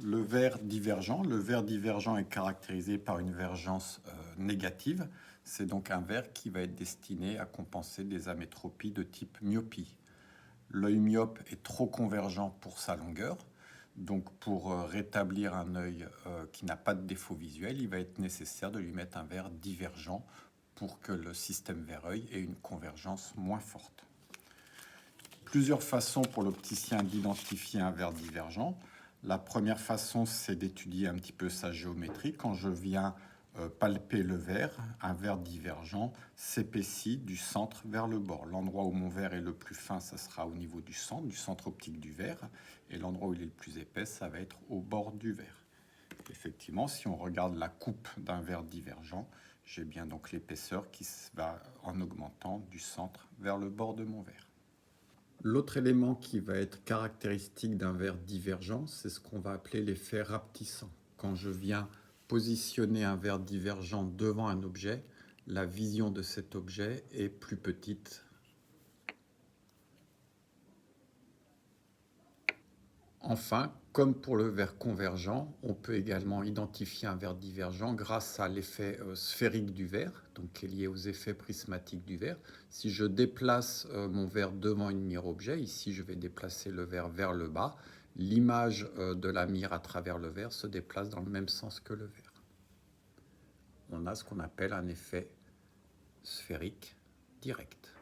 le verre divergent. Le verre divergent est caractérisé par une vergence négative. C'est donc un verre qui va être destiné à compenser des amétropies de type myopie. L'œil myope est trop convergent pour sa longueur. Donc pour rétablir un œil qui n'a pas de défaut visuel, il va être nécessaire de lui mettre un verre divergent pour que le système verre-œil ait une convergence moins forte. Plusieurs façons pour l'opticien d'identifier un verre divergent. La première façon, c'est d'étudier un petit peu sa géométrie. Quand je viens palper le verre, un verre divergent s'épaissit du centre vers le bord. L'endroit où mon verre est le plus fin, ça sera au niveau du centre optique du verre, et l'endroit où il est le plus épais, ça va être au bord du verre. Effectivement, si on regarde la coupe d'un verre divergent, j'ai bien donc l'épaisseur qui va en augmentant du centre vers le bord de mon verre. L'autre élément qui va être caractéristique d'un verre divergent, c'est ce qu'on va appeler l'effet rapetissant. Quand je viens positionner un verre divergent devant un objet, la vision de cet objet est plus petite. Enfin, comme pour le verre convergent, on peut également identifier un verre divergent grâce à l'effet sphérique du verre, donc qui est lié aux effets prismatiques du verre. Si je déplace mon verre devant une mire-objet, ici je vais déplacer le verre vers le bas, l'image de la mire à travers le verre se déplace dans le même sens que le verre. On a ce qu'on appelle un effet sphérique direct.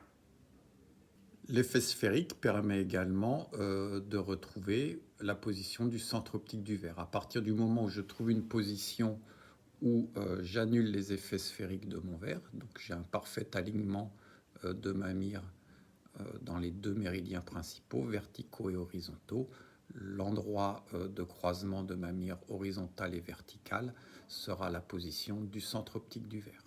L'effet sphérique permet également de retrouver la position du centre optique du verre. À partir du moment où je trouve une position où j'annule les effets sphériques de mon verre, donc j'ai un parfait alignement de ma mire dans les deux méridiens principaux, verticaux et horizontaux, l'endroit de croisement de ma mire horizontale et verticale sera la position du centre optique du verre.